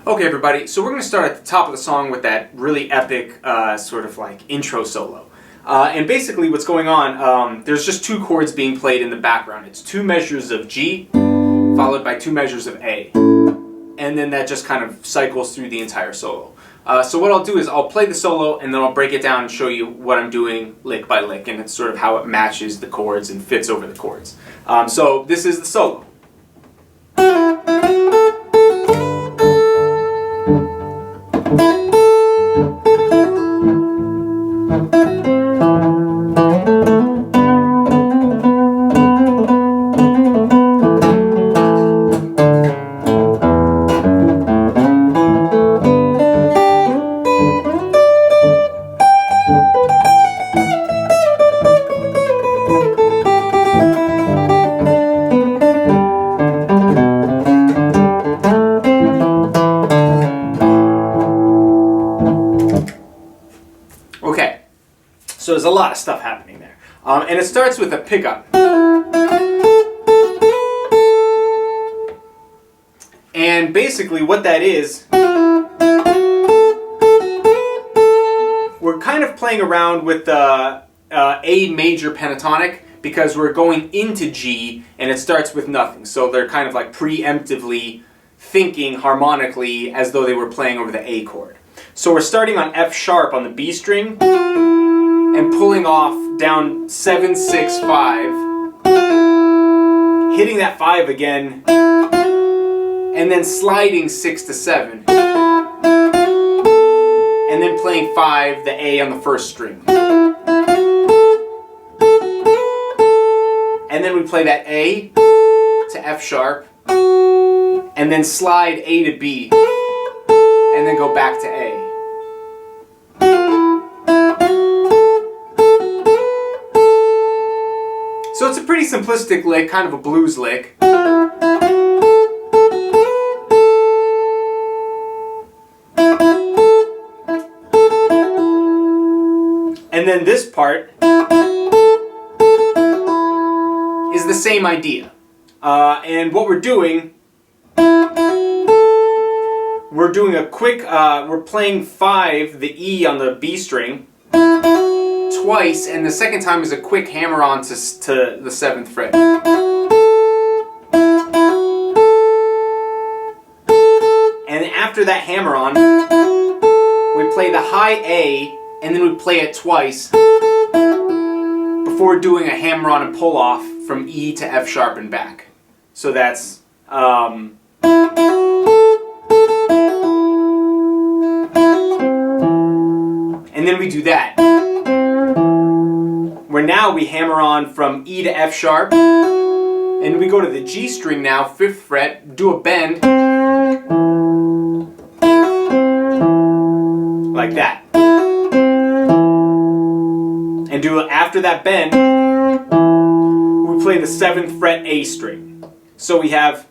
Okay, everybody, so we're going to start at the top of the song with that really epic sort of like intro solo. And basically what's going on, there's just two chords being played in the background. It's two measures of G followed by two measures of A. And then that just kind of cycles through the entire solo. So what I'll do is I'll play the solo and then I'll break it down and show you what I'm doing lick by lick, and it's sort of how it matches the chords and fits over the chords. So this is the solo. Okay, so there's a lot of stuff happening there. And it starts with a pickup. And basically what that is, we're kind of playing around with the A major pentatonic because we're going into G and it starts with nothing. So they're kind of like preemptively thinking harmonically as though they were playing over the A chord. So we're starting on F sharp on the B string and pulling off down 7, 6, 5, hitting that 5 again, and then sliding 6 to 7, and then playing 5, the A on the first string. And then we play that A to F sharp, and then slide A to B, and then go back to A. So it's a pretty simplistic lick, kind of a blues lick. And then this part is the same idea. And what we're doing a quick, we're playing 5, the E on the B string, twice, and the second time is a quick hammer on to the 7th fret. And after that hammer on, we play the high A, and then we play it twice before doing a hammer on and pull off from E to F sharp and back. So that's and then we do that. Where now we hammer on from E to F sharp, and we go to the G string now, 5th fret, do a bend, like that. And after that bend, we play the 7th fret A string. So we have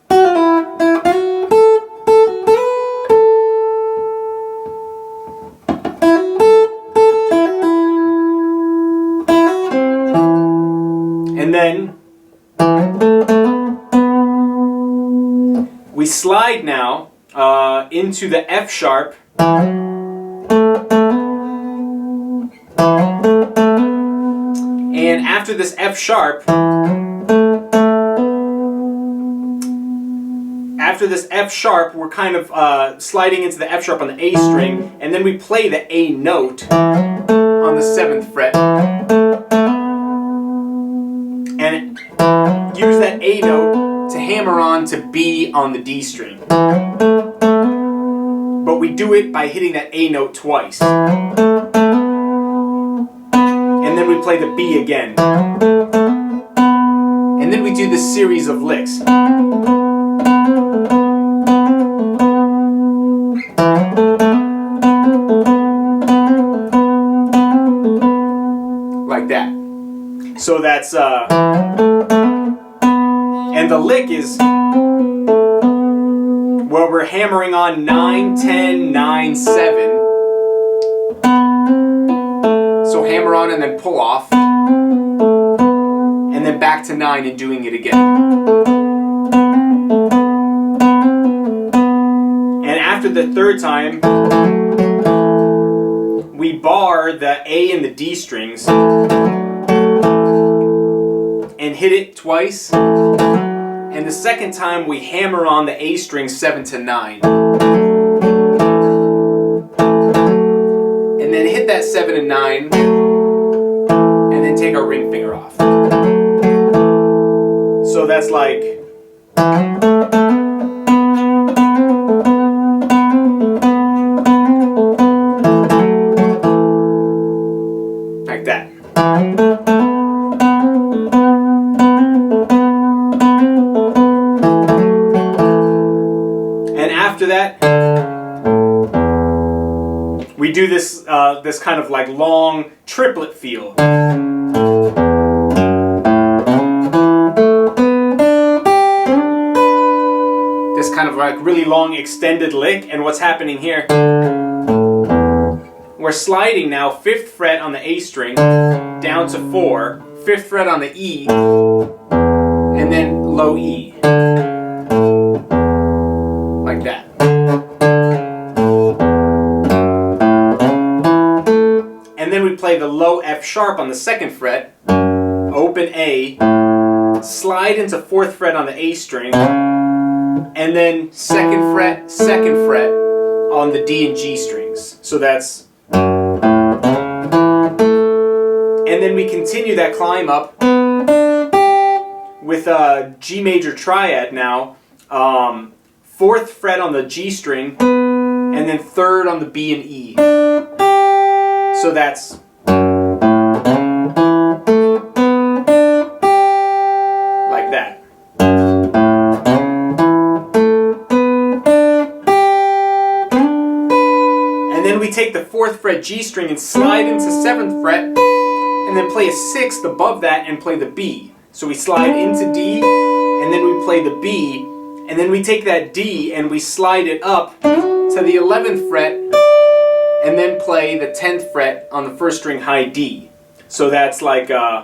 and then we slide now into the F sharp, and after this F sharp, we're kind of sliding into the F sharp on the A string, and then we play the A note on the 7th fret. And use that A note to hammer on to B on the D string. But we do it by hitting that A note twice. And then we play the B again. And then we do this series of licks. Like that. So that's, and the lick is where we're hammering on 9, 10, 9, 7. So hammer on and then pull off. And then back to 9 and doing it again. after the third time, we bar the A and the D strings and hit it twice. And the second time we hammer on the A string 7 to 9. And then hit that 7 and 9. And then take our ring finger off. So that's like... like that. And after that, we do this this kind of like long triplet feel. This kind of like really long extended lick, and what's happening here? We're sliding now 5th fret on the A string down to 4, 5th fret on the E, and then low E. Like that. And then we play the low F sharp on the 2nd fret, open A, slide into 4th fret on the A string, and then 2nd fret, 2nd fret on the D and G strings. So that's... and then we continue that climb up with a G major triad now, 4th fret on the G string, and then 3rd on the B and E. So that's... like that. And then we take the 4th fret G string and slide into 7th fret, and then play a 6th above that and play the B. So we slide into D, and then we play the B, and then we take that D and we slide it up to the 11th fret, and then play the 10th fret on the 1st string high D. So that's like and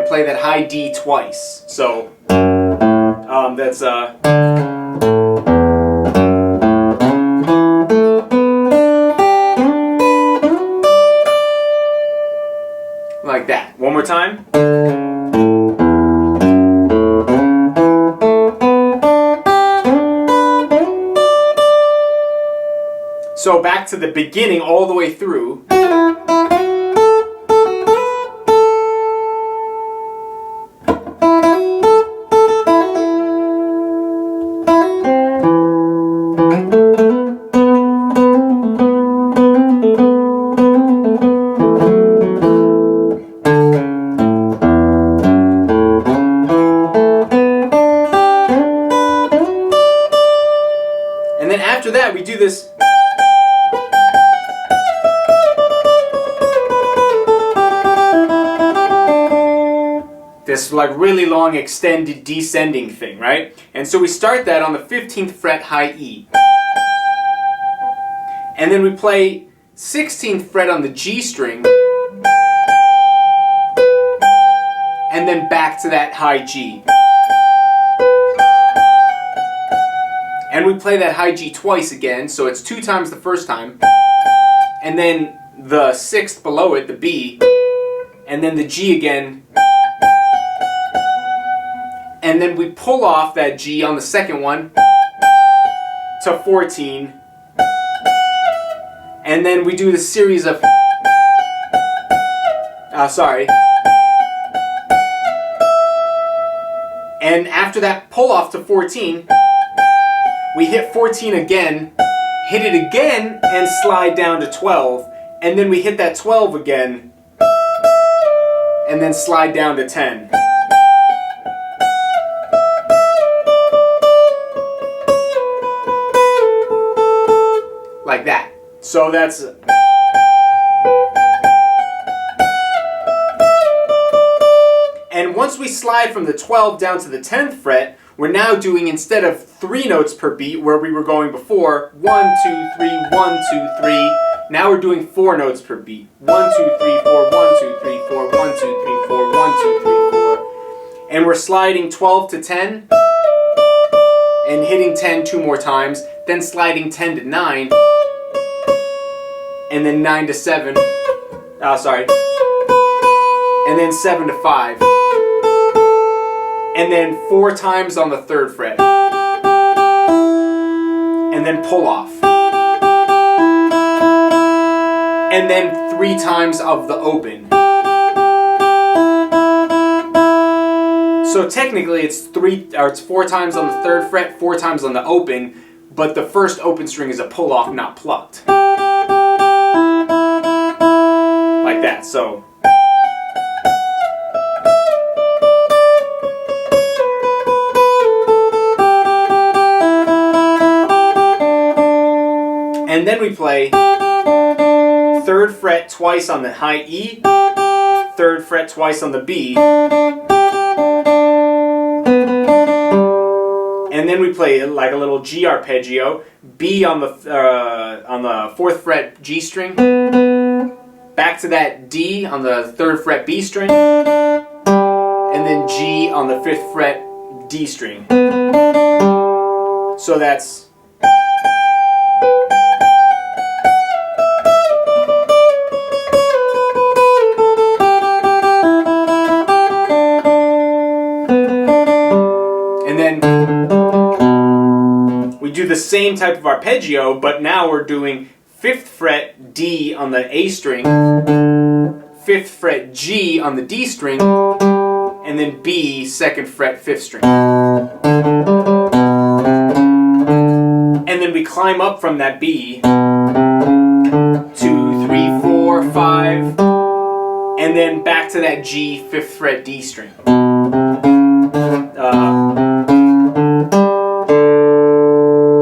play that high D twice. So that's like that. One more time. So back to the beginning all the way through. And then after that we do this. This like really long extended descending thing, right? And so we start that on the 15th fret high E. And then we play 16th fret on the G string. And then back to that high G. And we play that high G twice again, so it's 2 times the first time. And then the 6th below it, the B. And then the G again. And then we pull off that G on the second one to 14. And then we do the series of... And after that pull off to 14, we hit 14 again, hit it again, and slide down to 12. And then we hit that 12 again, and then slide down to 10. Like that. So that's... And once we slide from the 12 down to the 10th fret, we're now doing, instead of 3 notes per beat where we were going before, 1, 2, 3, 1, 2, 3, now we're doing 4 notes per beat. 1, 2, 3, 4, 1, 2, 3, 4, 1, 2, 3, 4, 1, 2, 3, 4. And we're sliding 12 to 10, and hitting 10 2 more times, then sliding 10 to 9, and then 9 to 7, and then 7 to 5, and then 4 times on the 3rd fret, and then pull off, and then 3 times of the open. So technically it's 4 times on the 3rd fret, 4 times on the open, but the first open string is a pull off, not plucked. Like that, so. And then we play 3rd fret twice on the high E, 3rd fret twice on the B, and then we play like a little G arpeggio, B on the 4th fret G string, back to that D on the 3rd fret B string, and then G on the 5th fret D string. So that's. And then we do the same type of arpeggio, but now we're doing 5th fret D on the A string, 5th fret G on the D string, and then B 2nd fret 5th string. And then we climb up from that B, 2, 3, 4, 5, and then back to that G 5th fret D string.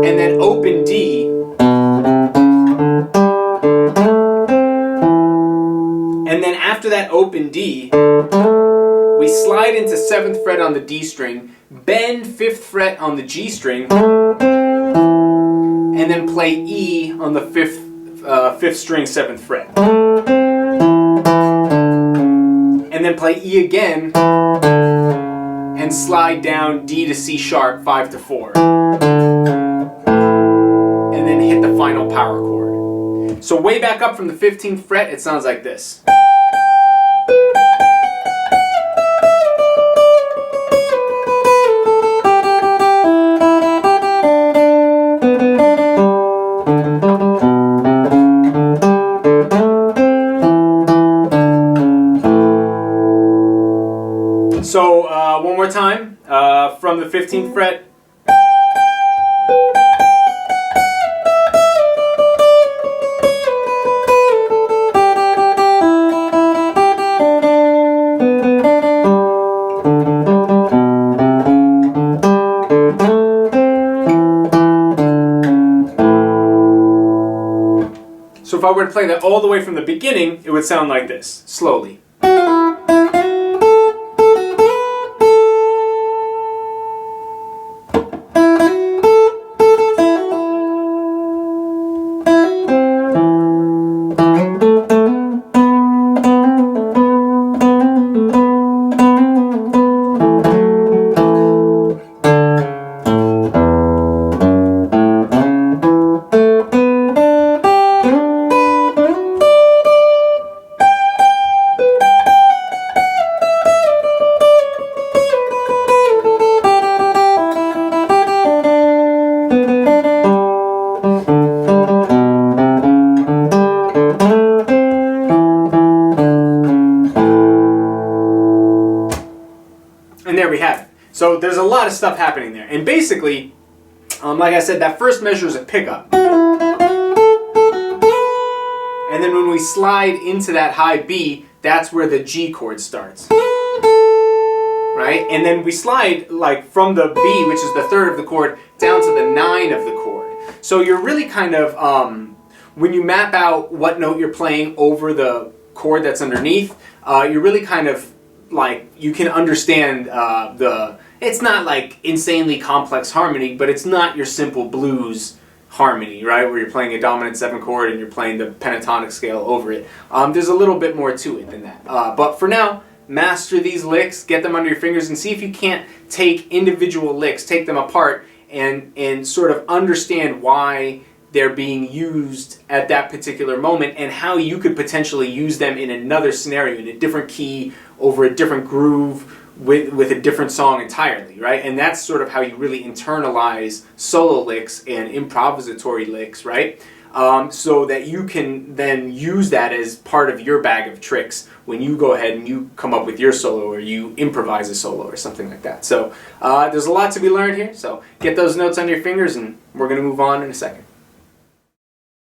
And then open D, and then after that open D, we slide into 7th fret on the D string, bend 5th fret on the G string, and then play E on the 5th string 7th fret. And then play E again, and slide down D to C sharp 5 to 4. And then hit the final power chord. So way back up from the 15th fret, it sounds like this. So one more time, from the 15th fret. So if I were to play that all the way from the beginning, it would sound like this, slowly. And there we have it. So there's a lot of stuff happening there. And basically, like I said, that first measure is a pickup. And then when we slide into that high B, that's where the G chord starts. Right? And then we slide like from the B, which is the 3rd of the chord, down to the 9 of the chord. So you're really kind of, when you map out what note you're playing over the chord that's underneath, you're really kind of like, you can understand it's not like insanely complex harmony, but it's not your simple blues harmony, right? Where you're playing a dominant 7 chord and you're playing the pentatonic scale over it. There's a little bit more to it than that. But for now, master these licks, get them under your fingers, and see if you can't take individual licks, take them apart, and sort of understand why they're being used at that particular moment and how you could potentially use them in another scenario, in a different key, over a different groove, with a different song entirely, right? And that's sort of how you really internalize solo licks and improvisatory licks, right? So that you can then use that as part of your bag of tricks when you go ahead and you come up with your solo or you improvise a solo or something like that. So there's a lot to be learned here, so get those notes on your fingers and we're going to move on in a second.